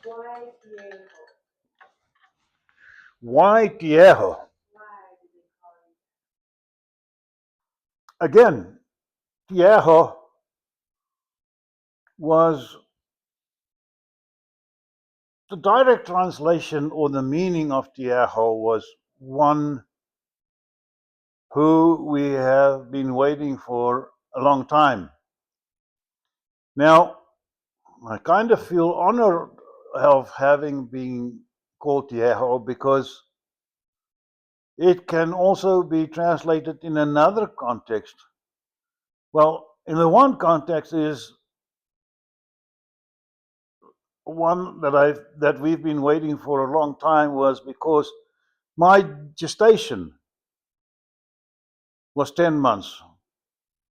Why Viejo? Why Tiejo? Why do they call you? Again, Tiejo was the direct translation or the meaning of Tiejo was one who we have been waiting for a long time. Now, I kind of feel honored of having been called Tiejo because it can also be translated in another context. Well, in the one context is one that we've been waiting for a long time was because my gestation was 10 months.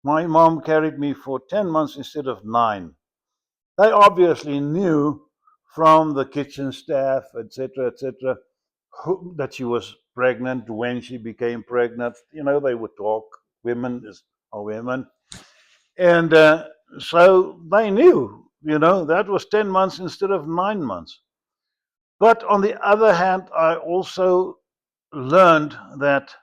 My mom carried me for 10 months instead of 9. They obviously knew from the kitchen staff, etc., that she was pregnant when she became pregnant. You know, they would talk. Women are women. And so they knew, that was 10 months instead of 9 months. But on the other hand, I also learned that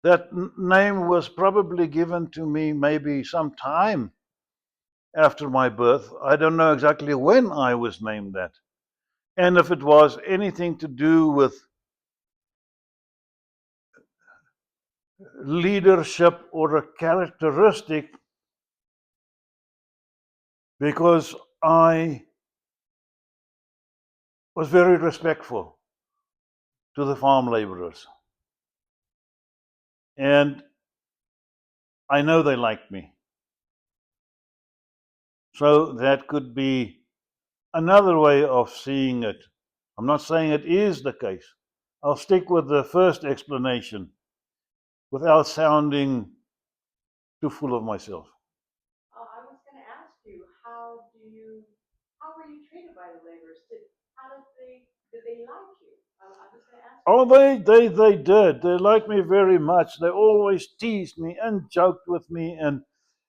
that name was probably given to me maybe some time after my birth. I don't know exactly when I was named that. And if it was anything to do with leadership or a characteristic, because I was very respectful to the farm laborers. And I know they liked me. So that could be another way of seeing it. I'm not saying it is the case. I'll stick with the first explanation without sounding too full of myself. I was going to ask you, how were you treated by the laborers? Did they like you? I was going to ask you Oh, that. they did. They liked me very much. They always teased me and joked with me. And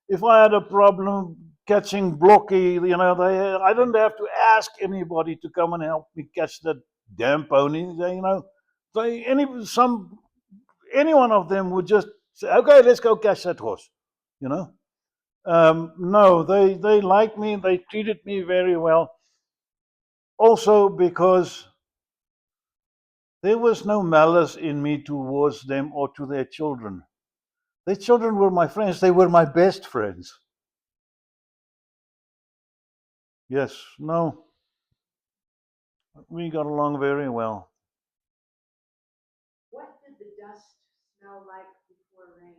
if I had a problem catching blocky, I didn't have to ask anybody to come and help me catch that damn pony. Any one of them would just say, "Okay, let's go catch that horse." You know. No, they liked me. They treated me very well. Also because there was no malice in me towards them or to their children. Their children were my friends. They were my best friends. Yes, no, we got along very well. What did the dust smell like before rain?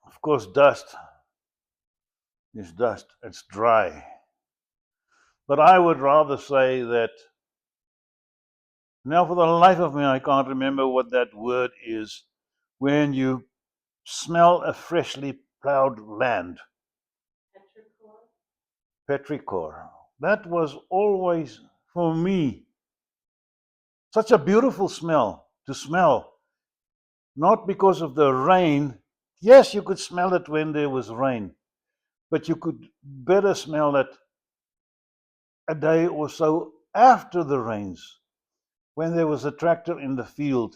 Of course, dust is dust. It's dry. But I would rather say that now, for the life of me, I can't remember what that word is when you smell a freshly plowed land. Petrichor? Petrichor. That was always, for me, such a beautiful smell to smell. Not because of the rain. Yes, you could smell it when there was rain, but you could better smell it a day or so after the rains, when there was a tractor in the field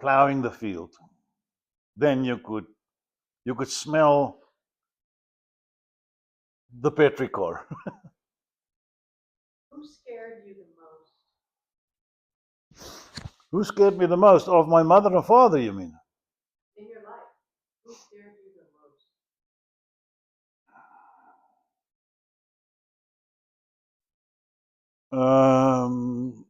plowing the field. Then you could smell the petrichor. Who scared you the most? Who scared me the most? Of my mother and father, you mean? In your life? Who scared you the most? Um,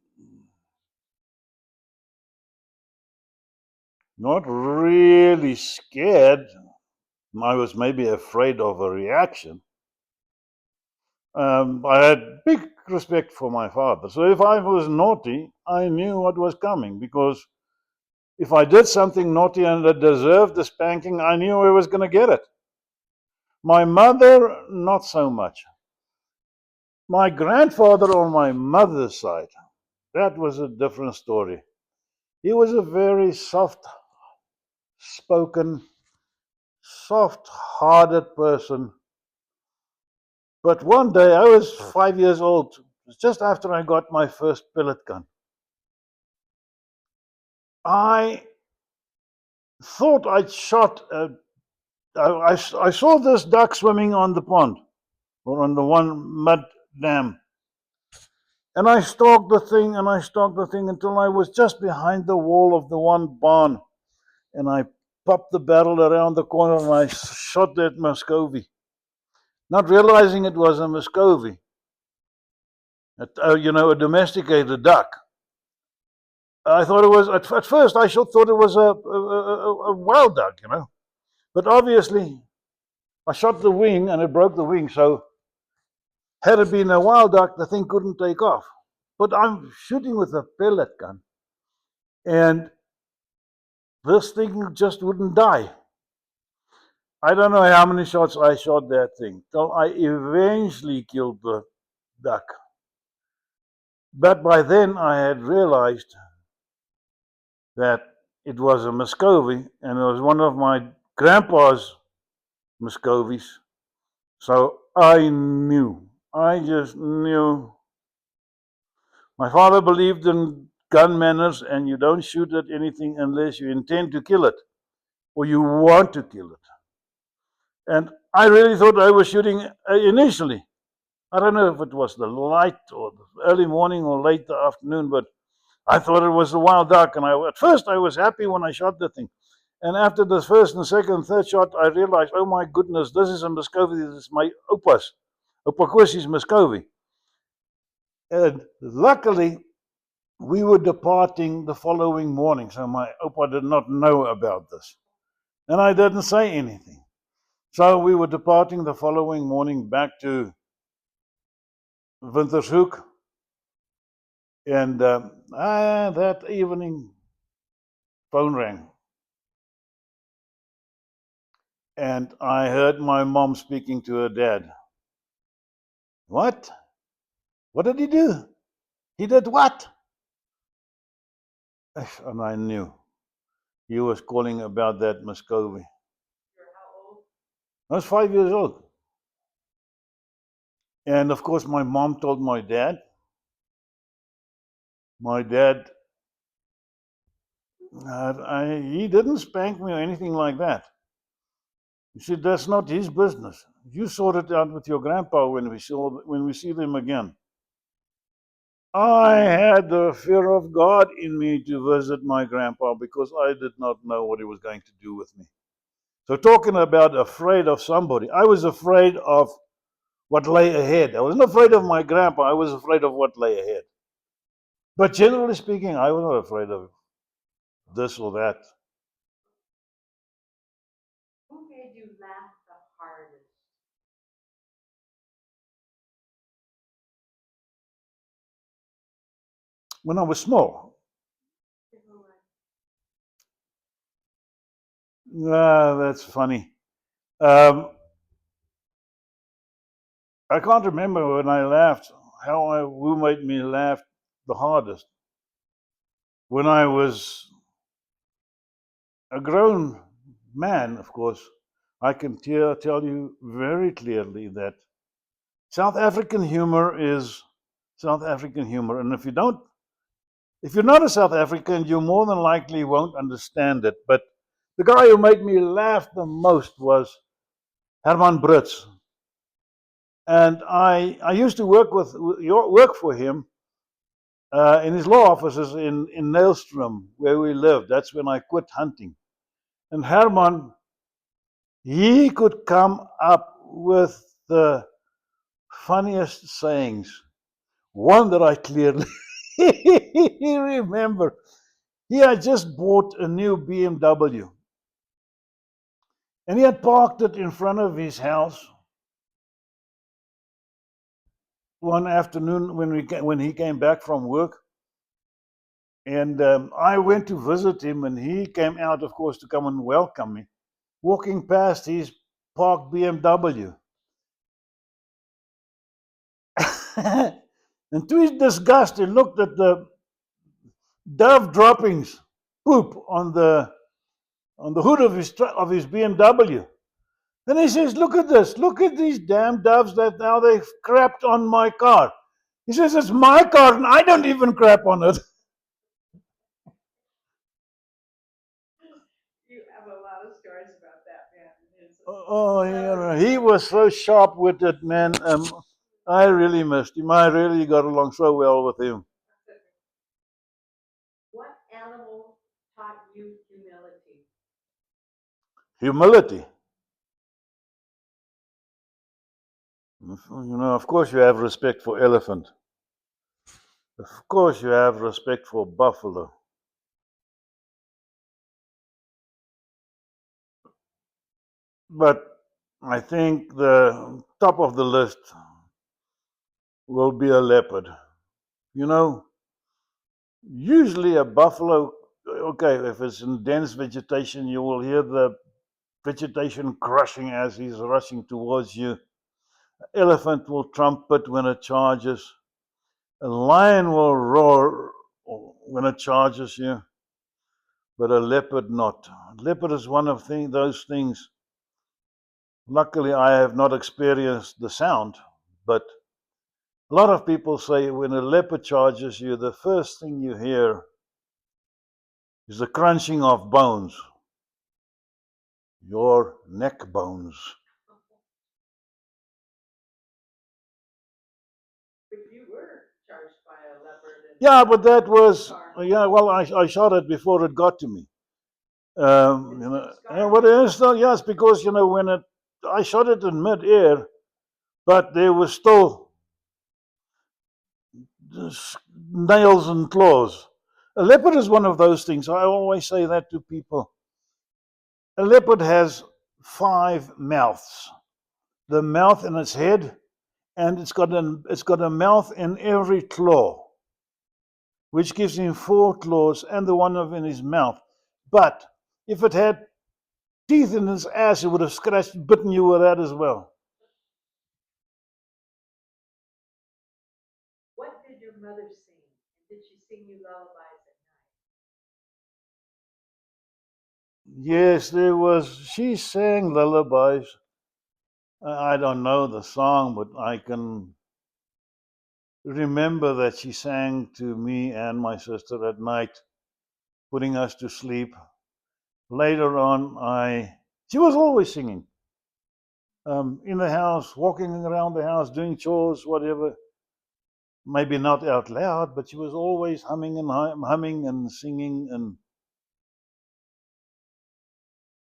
Not really scared. I was maybe afraid of a reaction. I had big respect for my father. So if I was naughty, I knew what was coming, because if I did something naughty and it deserved the spanking, I knew I was going to get it. My mother, not so much. My grandfather on my mother's side, that was a different story. He was a very soft-spoken, soft-hearted person. But one day, I was 5 years old, just after I got my first pellet gun. I thought I'd shot I saw this duck swimming on the pond or on the one mud dam. And I stalked the thing and I stalked the thing until I was just behind the wall of the one barn. And I popped the barrel around the corner and I shot that Muscovy, not realizing it was a Muscovy, a domesticated duck. I thought it was, at first, I thought it was a wild duck, But obviously, I shot the wing and it broke the wing. So, had it been a wild duck, the thing couldn't take off. But I'm shooting with a pellet gun. And this thing just wouldn't die. I don't know how many shots I shot that thing till I eventually killed the duck. But by then I had realized that it was a Muscovy and it was one of my grandpa's Muscovies. So I just knew. My father believed in gun manners and you don't shoot at anything unless you intend to kill it or you want to kill it. And I really thought I was shooting initially. I don't know if it was the light or the early morning or late the afternoon, but I thought it was a wild duck. And at first I was happy when I shot the thing. And after the first and second and third shot, I realized, oh my goodness, this is a Muscovy. This is my opa's. Opa Kwesi's Muscovy. And luckily, we were departing the following morning. So my Opa did not know about this. And I didn't say anything. So we were departing the following morning back to Wintershoek. And that evening, phone rang. And I heard my mom speaking to her dad. What? What did he do? He did what? And I knew. He was calling about that Muscovy. You're how old? I was 5 years old. And of course, my mom told my dad. My dad, he didn't spank me or anything like that. He said, that's not his business. You sort it out with your grandpa when we see them again. I had the fear of God in me to visit my grandpa because I did not know what he was going to do with me. So talking about afraid of somebody, I was afraid of what lay ahead. I wasn't afraid of my grandpa, I was afraid of what lay ahead. But generally speaking, I was not afraid of this or that. Who made you laugh the hardest? When I was small, that's funny. I can't remember when I laughed, who made me laugh the hardest. When I was a grown man, of course, I can tell you very clearly that South African humor is South African humor. And if you're not a South African, you more than likely won't understand it. But the guy who made me laugh the most was Herman Brits. And I used to work for him in his law offices in Nailstrom, where we lived. That's when I quit hunting. And Herman, he could come up with the funniest sayings. One that I clearly remember. He had just bought a new BMW. And he had parked it in front of his house one afternoon when he came back from work. And I went to visit him, and he came out, of course, to come and welcome me, walking past his parked BMW. And to his disgust, he looked at the dove droppings poop on the hood of his BMW. And he says, "Look at this! Look at these damn doves that now they've crapped on my car." He says, "It's my car, and I don't even crap on it." You have a lot of stories about that man. Oh, he was so sharp-witted, man. I really missed him. I really got along so well with him. What animal taught you humility? Humility. Of course, you have respect for elephant. Of course, you have respect for buffalo. But I think the top of the list will be a leopard. You know, usually a buffalo, okay, if it's in dense vegetation, you will hear the vegetation crushing as he's rushing towards you. Elephant will trumpet when it charges. A lion will roar when it charges you, but a leopard not. Leopard is one of those things. Luckily, I have not experienced the sound, but a lot of people say when a leopard charges you, the first thing you hear is the crunching of bones, your neck bones. But you were charged by a leopard. Yeah, but that was, yeah, well, I shot it before it got to me. And what is still, yes, because, when I shot it in mid-air, but there was still nails and claws. A leopard is one of those things. I always say that to people. A leopard has 5 mouths. The mouth in its head, and it's got a mouth in every claw, which gives him 4 claws and the one in his mouth. But if it had teeth in its ass, it would have bitten you with that as well. What did your mother sing? Did she sing you lullabies at night? Yes, she sang lullabies. I don't know the song, but I can remember that she sang to me and my sister at night, putting us to sleep. Later on, she was always singing in the house, walking around the house, doing chores, whatever. Maybe not out loud, but she was always humming and singing, and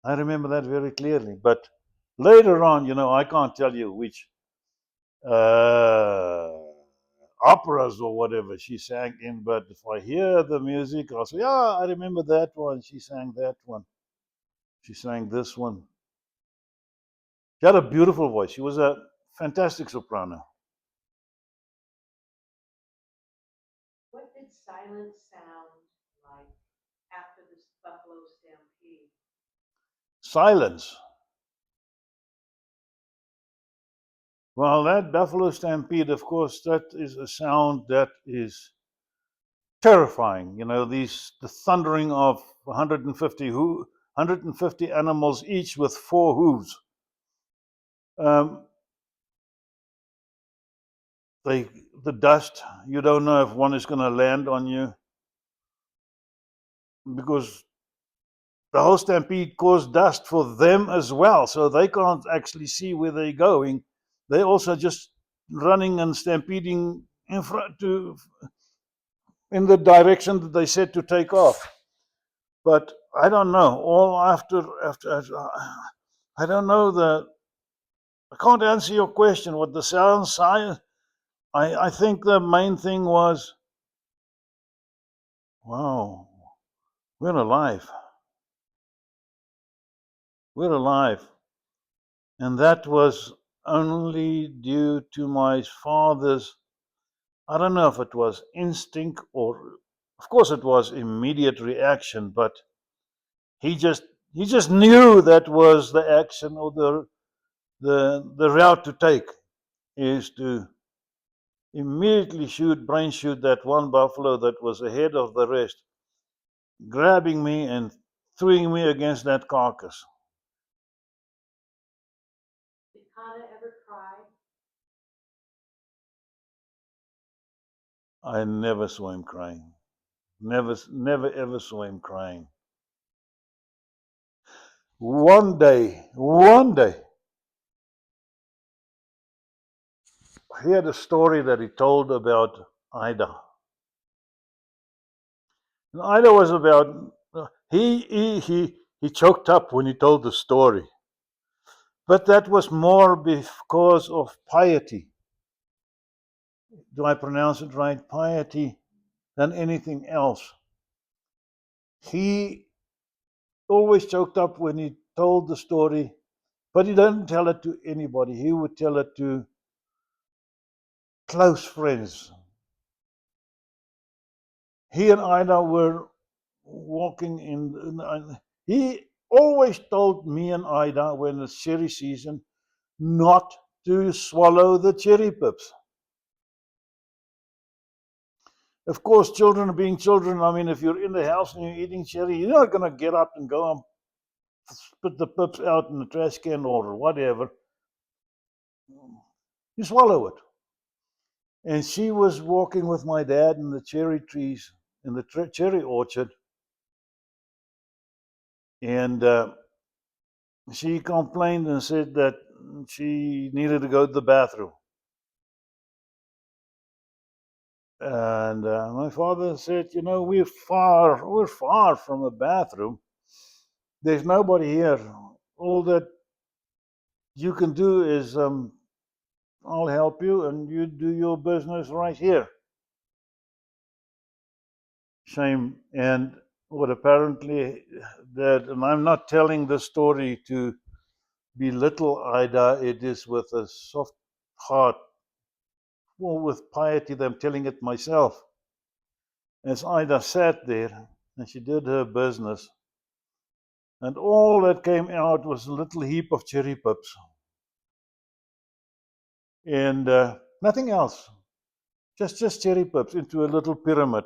I remember that very clearly. But later on, I can't tell you which uh, operas or whatever she sang in, but if I hear the music, I'll say, "Yeah, I remember that one. She sang that one. She sang this one." She had a beautiful voice. She was a fantastic soprano. What did silence sound like after this buffalo stampede? Silence. Well, that buffalo stampede, of course, that is a sound that is terrifying. The thundering of 150 animals, each with 4 hooves. The dust, you don't know if one is going to land on you, because the whole stampede caused dust for them as well, so they can't actually see where they're going. They're also just running and stampeding in the direction that they said to take off. But I don't know. All after I don't know. I can't answer your question. What the sounds, I think the main thing was, wow, we're alive. We're alive. And that was only due to my father's, I don't know if it was instinct or, of course it was immediate reaction, but he just knew that was the action, or the route to take is to immediately brain shoot that one buffalo that was ahead of the rest. grabbing me and throwing me against that carcass. Did Kana ever cry? I never saw him crying. Never ever saw him crying. One day, he had a story that he told about Ida. And Ida was about, he choked up when he told the story. But that was more because of piety. Do I pronounce it right? Piety than anything else. He always choked up when he told the story, but he didn't tell it to anybody. He would tell it to close friends. He and Ida were walking he always told me and Ida when it's cherry season not to swallow the cherry pips. Of course, children being children, I mean, if you're in the house and you're eating cherry, you're not going to get up and go and spit the pips out in the trash can or whatever. You swallow it. And she was walking with my dad in the cherry trees in the cherry orchard. And she complained and said that she needed to go to the bathroom. And my father said, you know, we're far from a bathroom. There's nobody here. All that you can do is I'll help you and you do your business right here. Shame. And what apparently that, and I'm not telling the story to belittle Ida, it is with a soft heart, well, with piety that I'm telling it myself. As Ida sat there and she did her business, and all that came out was a little heap of cherry pips. And nothing else. Just cherry pips into a little pyramid.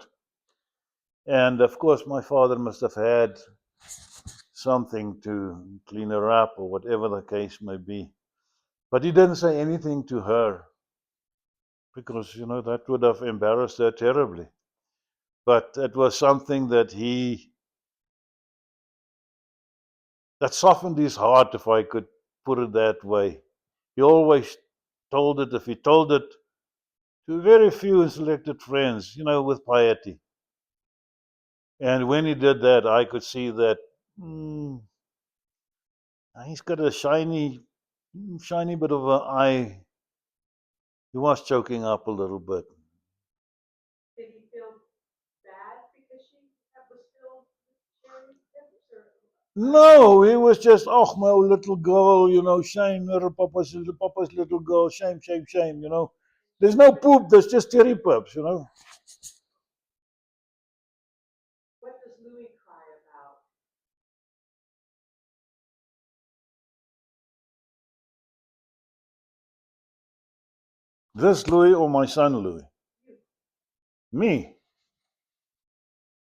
And of course, my father must have had something to clean her up or whatever the case may be. But he didn't say anything to her because, you know, that would have embarrassed her terribly. But it was something that that softened his heart, if I could put it that way. He always told it, if he told it to very few selected friends, you know, with piety. And when he did that, I could see that he's got a shiny bit of an eye. He was choking up a little bit. Did he feel bad because she was still cherry pips? Or No, he was just, oh, my little girl, you know, shame, her papa's little girl, shame, shame, shame, you know. There's no poop, there's just cherry pips, you know. what does Louis cry about? This Louis or my son Louis? You. Me.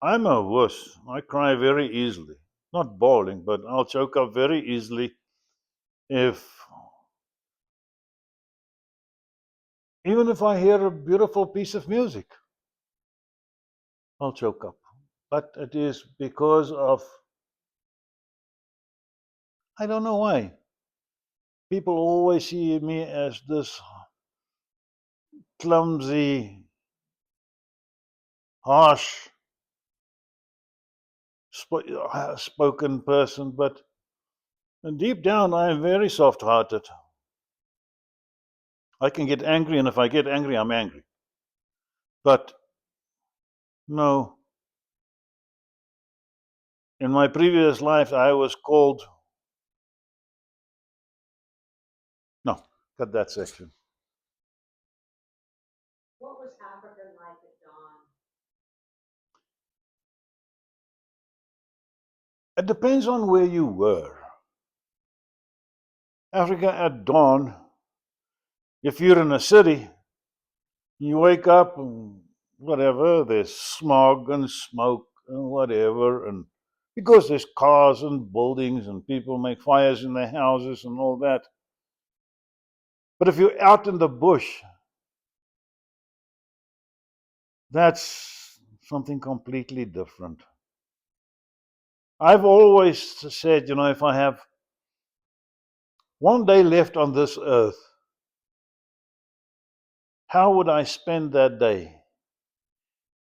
I'm a wuss. I cry very easily. Not bawling, but I'll choke up very easily if, even if I hear a beautiful piece of music, I'll choke up. But it is because of, I don't know why. People always see me as this clumsy, harsh spoken person, but deep down I am very soft hearted. I can get angry, and if I get angry, I'm angry. But no, in my previous life, I was called. No, cut that section. What was Africa like at dawn? It depends on where you were. Africa at dawn, if you're in a city, you wake up and whatever, there's smog and smoke and whatever, and because there's cars and buildings and people make fires in their houses and all that. But if you're out in the bush, that's something completely different. I've always said, if I have one day left on this earth, how would I spend that day?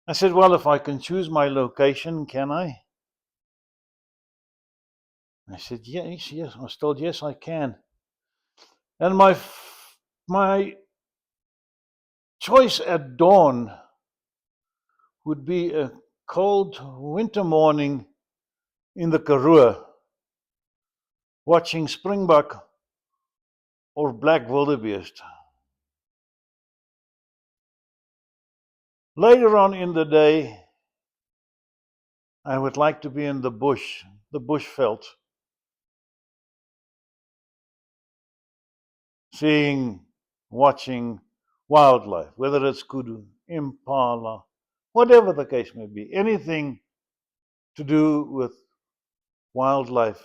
I said, well, if I can choose my location, can I? I said, yes. I was told, yes, I can. And my choice at dawn would be a cold winter morning in the Karoo, watching springbuck or black wildebeest. Later on in the day, I would like to be in the bush veld, watching wildlife, whether it's kudu, impala, whatever the case may be, anything to do with wildlife,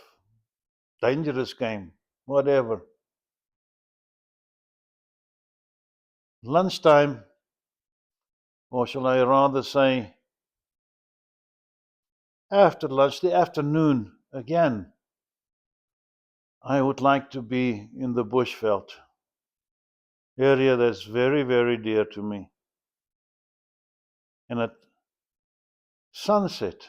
dangerous game, whatever. Lunchtime, or shall I rather say after lunch, the afternoon again, I would like to be in the bushveld, area that's very, very dear to me. And at sunset,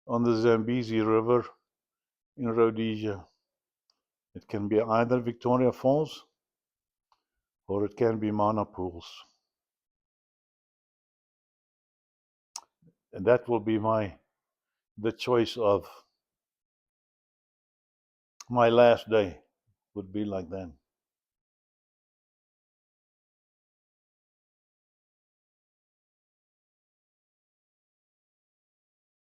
on the Zambezi River in Rhodesia, it can be either Victoria Falls or it can be Mana Pools. And that will be the choice of my last day, would be like that.